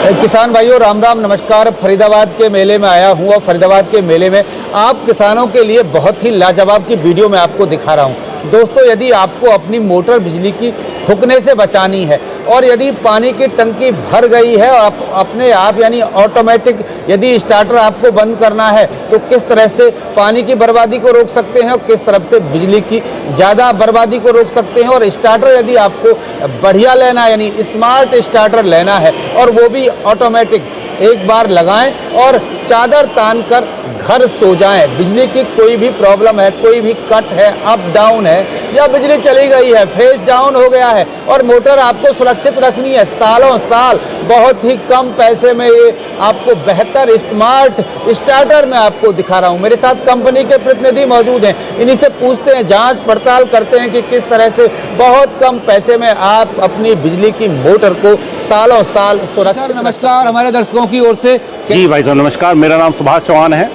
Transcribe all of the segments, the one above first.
किसान भाइयों राम राम नमस्कार। फरीदाबाद के मेले में आया हूँ और फरीदाबाद के मेले में आप किसानों के लिए बहुत ही लाजवाब की वीडियो मैं आपको दिखा रहा हूँ। दोस्तों, यदि आपको अपनी मोटर बिजली की फूकने से बचानी है और यदि पानी की टंकी भर गई है और आप अपने आप यानी ऑटोमेटिक यदि स्टार्टर आपको बंद करना है तो किस तरह से पानी की बर्बादी को रोक सकते हैं और किस तरह से बिजली की ज़्यादा बर्बादी को रोक सकते हैं। और स्टार्टर यदि आपको बढ़िया लेना है यानी स्मार्ट स्टार्टर लेना है और वो भी ऑटोमेटिक, एक बार लगाएं और चादर तान कर घर सो जाएं। बिजली की कोई भी प्रॉब्लम है, कोई भी कट है, अप डाउन है या बिजली चली गई है, फेज डाउन हो गया है और मोटर आपको सुरक्षित रखनी है सालों साल, बहुत ही कम पैसे में ये आपको बेहतर स्मार्ट स्टार्टर मैं आपको दिखा रहा हूँ। मेरे साथ कंपनी के प्रतिनिधि मौजूद हैं, इन्हीं से पूछते हैं, जांच पड़ताल करते हैं कि किस तरह से बहुत कम पैसे में आप अपनी बिजली की मोटर को सालों साल सुरक्षित। नमस्कार हमारे दर्शकों की ओर से। जी भाई साहब नमस्कार, मेरा नाम सुभाष चौहान है।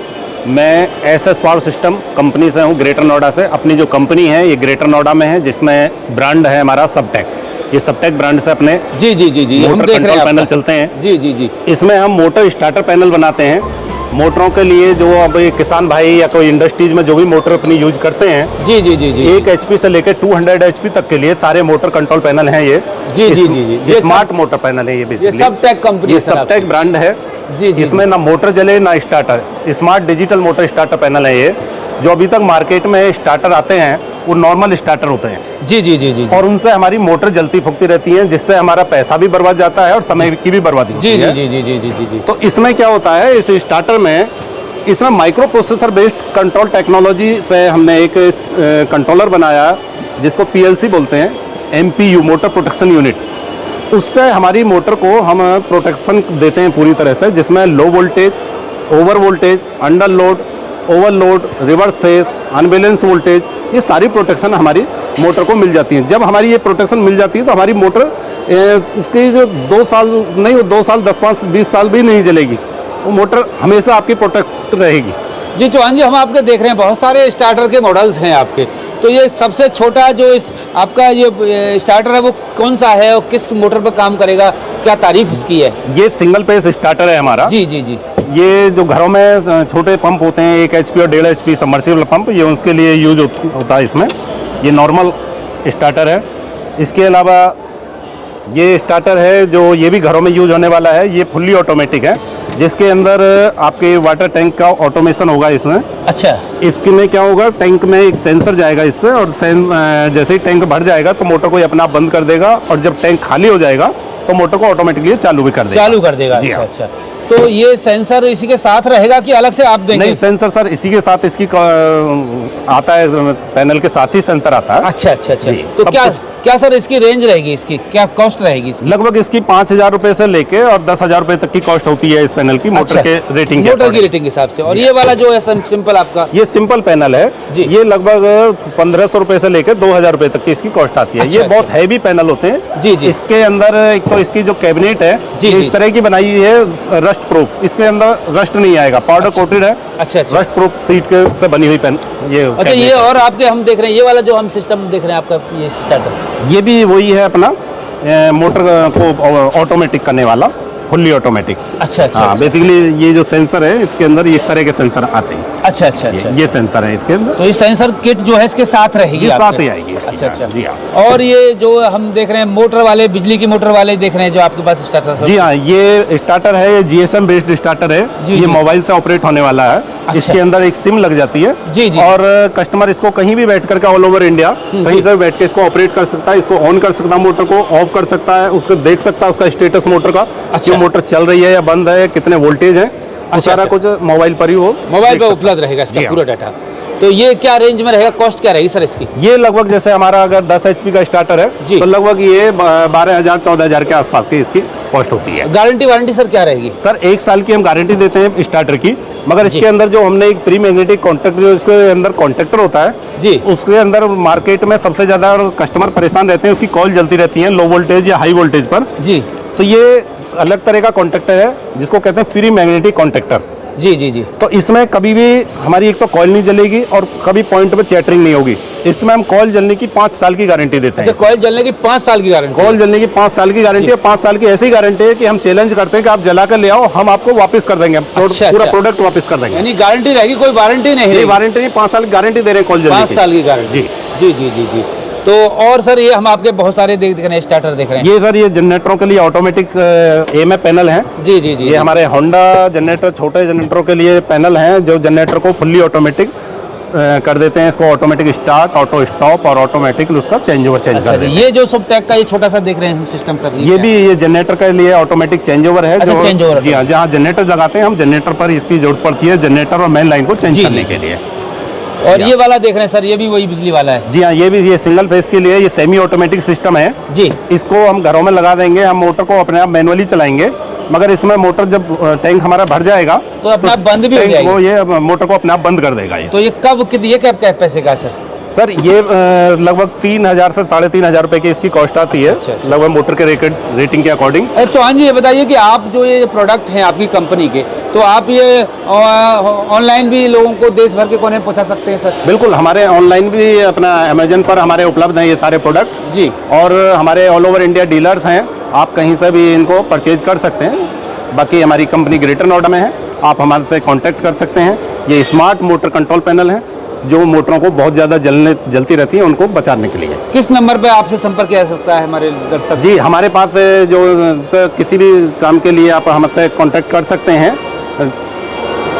मैं एसएस पावर सिस्टम कंपनी से हूँ, ग्रेटर नोएडा से। अपनी जो कंपनी है ये ग्रेटर नोएडा में है, जिसमें ब्रांड है हमारा सबटेक। ये सबटेक ब्रांड से अपने जी हम मोटर देख रहे हैं पैनल चलते हैं। जी इसमें हम मोटर स्टार्टर पैनल बनाते हैं मोटरों के लिए। जो अब ये किसान भाई या कोई इंडस्ट्रीज में जो भी मोटर अपनी यूज करते हैं, जी 1 HP से लेकर 200 HP तक के लिए सारे मोटर कंट्रोल पैनल हैं ये। ये स्मार्ट मोटर पैनल है ये सबटेक कंपनी, ये सबटेक ब्रांड है। इसमें ना मोटर जले ना starter, smart digital motor starter panel है ये। जो अभी तक मार्केट में स्टार्टर आते हैं वो नॉर्मल स्टार्टर होते हैं। जी और उनसे हमारी मोटर जलती फूकती रहती है, जिससे हमारा पैसा भी बर्बाद जाता है और समय की भी बर्बादी होती है। जी। तो इसमें क्या होता है, इस स्टार्टर में इसमें micro processor based control technology से हमने एक कंट्रोलर बनाया जिसको PLC बोलते हैं, MPU मोटर प्रोटेक्शन यूनिट। उससे हमारी मोटर को हम प्रोटेक्शन देते हैं पूरी तरह से, जिसमें low voltage, over voltage, under load, overload, reverse face, unbalance voltage, ये सारी प्रोटेक्शन हमारी मोटर को मिल जाती है। जब हमारी ये प्रोटेक्शन मिल जाती है तो हमारी मोटर उसकी जो 2 साल नहीं, 2 साल 10, 5, 20 साल भी नहीं जलेगी। वो मोटर हमेशा आपकी प्रोटेक्ट रहेगी। जी चौहान जी, हम आपके देख रहे हैं बहुत सारे स्टार्टर के मॉडल्स हैं आपके, तो ये सबसे छोटा जो इस आपका ये स्टार्टर है वो कौन सा है और किस मोटर पर काम करेगा, क्या तारीफ इसकी है? ये सिंगल पेस स्टार्टर है हमारा। जी। ये जो घरों में छोटे पंप होते हैं 1 HP और 1.5 HP सबमर्सिबल पंप, ये उसके लिए यूज होता है इसमें। ये नॉर्मल स्टार्टर है। इसके अलावा ये स्टार्टर है जो ये भी घरों में यूज होने वाला है। ये फुल्ली ऑटोमेटिक है, जिसके अंदर आपके वाटर टैंक का ऑटोमेशन होगा इसमें। अच्छा। इसके में क्या होगा, टैंक में एक सेंसर जाएगा इससे, और जैसे ही टैंक भर जाएगा तो मोटर को ये अपना बंद कर देगा, और जब टैंक खाली हो जाएगा तो मोटर को ऑटोमेटिकली चालू भी कर देगा। जी अच्छा। तो ये सेंसर इसी के साथ रहेगा कि अलग से आप देंगे? नहीं, सेंसर सर इसी के साथ, इसकी आता है, पैनल के साथ ही सेंसर आता है। अच्छा। तो क्या सर इसकी रेंज रहेगी, इसकी क्या कॉस्ट रहेगी इसकी? लगभग इसकी 5,000 रुपए से लेके और 10,000 रुपए तक की कॉस्ट होती है इस पैनल की, मोटर के रेटिंग के हिसाब से। और ये वाला जो है सिंपल आपका, ये सिंपल पैनल है जी। ये लगभग 1,500 रुपए से लेकर 2,000 रुपए तक की इसकी कॉस्ट आती है। ये बहुत हैवी पैनल होते हैं। जी। इसके अंदर एक तो इसकी जो कैबिनेट है इस तरह की बनाई हुई है, रस्ट प्रूफ। इसके अंदर रस्ट नहीं आएगा, पाउडर कोटेड है। अच्छा। रस्ट प्रूफ सीट के से बनी हुई पेन ये। अच्छा, ये और आपके हम देख रहे हैं ये वाला जो हम सिस्टम देख रहे हैं आपका, ये स्टार्टर, ये भी वही है अपना मोटर को ऑटोमेटिक करने वाला, फुल्ली ऑटोमेटिक। अच्छा। बेसिकली ये जो सेंसर है इसके अंदर इस तरह के सेंसर आते हैं। अच्छा। ये सेंसर है इसके अंदर। तो ये सेंसर किट जो है इसके साथ रहेगी? ये साथ ही आएगी। अच्छा जी हाँ। और ये जो हम देख रहे हैं मोटर वाले, बिजली की मोटर वाले देख रहे हैं जो आपके पास स्टार्टर? जी हाँ, ये स्टार्टर है, ये GSM बेस्ड स्टार्टर है। ये मोबाइल से ऑपरेट होने वाला है। इसके अंदर एक सिम लग जाती है। जी। और कस्टमर इसको कहीं भी बैठ करके ऑल ओवर इंडिया कहीं से बैठ के इसको ऑपरेट कर सकता है। इसको ऑन कर सकता है, मोटर को ऑफ कर सकता है, उसको देख सकता है उसका स्टेटस मोटर का। अच्छा। मोटर चल रही है या बंद है, कितने वोल्टेज है, सारा कुछ मोबाइल पर ही हो, मोबाइल पर उपलब्ध रहेगा इसका पूरा डाटा। तो ये क्या रेंज में रहेगा, कॉस्ट क्या रहेगी सर इसकी? ये लगभग जैसे हमारा अगर 10 HP का स्टार्टर है तो लगभग ये 12,000-14,000 के आसपास की इसकी कॉस्ट होती है। गारंटी वारंटी सर क्या रहेगी? सर 1 साल की हम गारंटी देते हैं स्टार्टर की, मगर इसके अंदर जो हमने एक प्री मैग्नेटिक कॉन्टैक्ट जो इसके अंदर कॉन्ट्रैक्टर होता है जी, उसके अंदर मार्केट में सबसे ज्यादा कस्टमर परेशान रहते हैं, उसकी कॉल जलती रहती है लो वोल्टेज या हाई वोल्टेज पर जी। तो ये अलग तरह का कॉन्ट्रैक्टर है जिसको कहते हैं प्री मैग्नेटिक कॉन्ट्रैक्टर। जी जी जी। तो इसमें कभी भी हमारी एक तो कॉइल नहीं जलेगी और कभी पॉइंट पे चैटरिंग नहीं होगी। इसमें हम कॉइल जलने की 5 साल की गारंटी देते हैं। अच्छा, कॉइल जलने की 5 साल की गारंटी? कॉइल जलने की 5 साल की गारंटी है। 5 साल की ऐसी गारंटी है कि हम चैलेंज करते हैं कि आप जला कर ले आओ, हम आपको वापस कर देंगे। पूरा प्रोडक्ट वापस कर देंगे। यानी गारंटी रहेगी, कोई वारंटी नहीं? वारंटी नहीं, 5 साल की गारंटी दे रहे हैं कॉइल जलने की। 5 साल की गारंटी। जी जी जी जी जी। तो और सर ये हम आपके बहुत सारे देख रहे हैं, स्टार्टर देख रहे हैं। ये सर ये जनरेटरों के लिए ऑटोमेटिक AMF पैनल है। जी जी जी। ये हमारे होंडा जनरेटर, छोटे जनरेटरों के लिए पैनल हैं जो जनरेटर को फुल्ली ऑटोमेटिक कर देते हैं। इसको ऑटोमेटिक स्टार्ट, ऑटो स्टॉप और ऑटोमेटिक उसका चेंज ओवर चेंज कर देते हैं। ये जो सबटेक का ये छोटा सा देख रहे हैं सिस्टम सर, ये जनरेटर के लिए ऑटोमेटिक चेंज ओवर है। अच्छा, चेंज ओवर। जी हाँ, जहाँ जनरेटर लगाते हैं हम, जनरेटर पर इसकी जरूरत पड़ती है जनरेटर और मेन लाइन को चेंज करने के लिए। और ये वाला देख रहे हैं सर, ये भी वही बिजली वाला है? जी हाँ, ये सिंगल फेस के लिए, ये सेमी ऑटोमेटिक सिस्टम है जी। इसको हम घरों में लगा देंगे, हम मोटर को अपने आप मैनुअली चलाएंगे, मगर इसमें मोटर जब टैंक हमारा भर जाएगा तो अपने आप बंद भी हो जाएगा। वो ये मोटर को अपने आप बंद कर देगा। ये तो ये कब पैसे का सर? सर ये लगभग 3,000 से 3,500 रुपए की इसकी कॉस्ट आती है। अच्छा। लगभग मोटर के रेटिंग के अकॉर्डिंग। चौहान जी ये बताइए कि आप जो ये प्रोडक्ट हैं आपकी कंपनी के, तो आप ये ऑनलाइन भी लोगों को देश भर के कोने में पहुंचा सकते हैं सर? बिल्कुल, हमारे ऑनलाइन भी अपना अमेजन पर हमारे उपलब्ध हैं ये सारे प्रोडक्ट जी। और हमारे ऑल ओवर इंडिया डीलर्स हैं, आप कहीं से भी इनको परचेज कर सकते हैं। बाकी हमारी कंपनी ग्रेटर नोएडा में है, आप हमारे से कांटेक्ट कर सकते हैं। ये स्मार्ट मोटर कंट्रोल पैनल है जो मोटरों को बहुत ज़्यादा जलती रहती है उनको बचाने के लिए। किस नंबर पे आपसे संपर्क किया जा सकता है हमारे दर्शक? जी, हमारे पास जो किसी भी काम के लिए आप हमसे कांटेक्ट कर सकते हैं।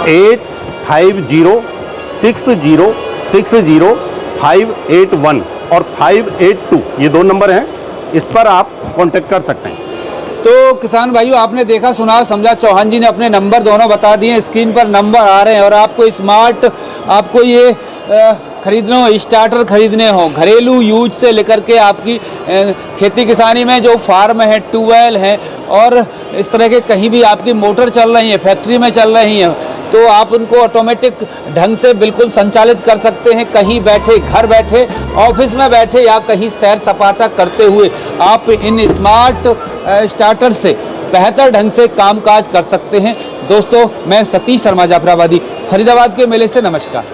8506060581 और 582, ये 2 नंबर हैं, इस पर आप कांटेक्ट कर सकते हैं। तो किसान भाइयों, आपने देखा, सुना, समझा, चौहान जी ने अपने नंबर दोनों बता दिए, स्क्रीन पर नंबर आ रहे हैं। और आपको स्मार्ट, आपको ये खरीदना हो, स्टार्टर खरीदने हो, घरेलू यूज से लेकर के आपकी खेती किसानी में जो फार्म है, ट्यूबवेल है और इस तरह के कहीं भी आपकी मोटर चल रही है, फैक्ट्री में चल रही है, तो आप उनको ऑटोमेटिक ढंग से बिल्कुल संचालित कर सकते हैं। कहीं बैठे, घर बैठे, ऑफिस में बैठे या कहीं सैर सपाटा करते हुए आप इन स्मार्ट स्टार्टर से बेहतर ढंग से कामकाज कर सकते हैं। दोस्तों, मैं सतीश शर्मा जाफराबादी, फरीदाबाद के मेले से नमस्कार।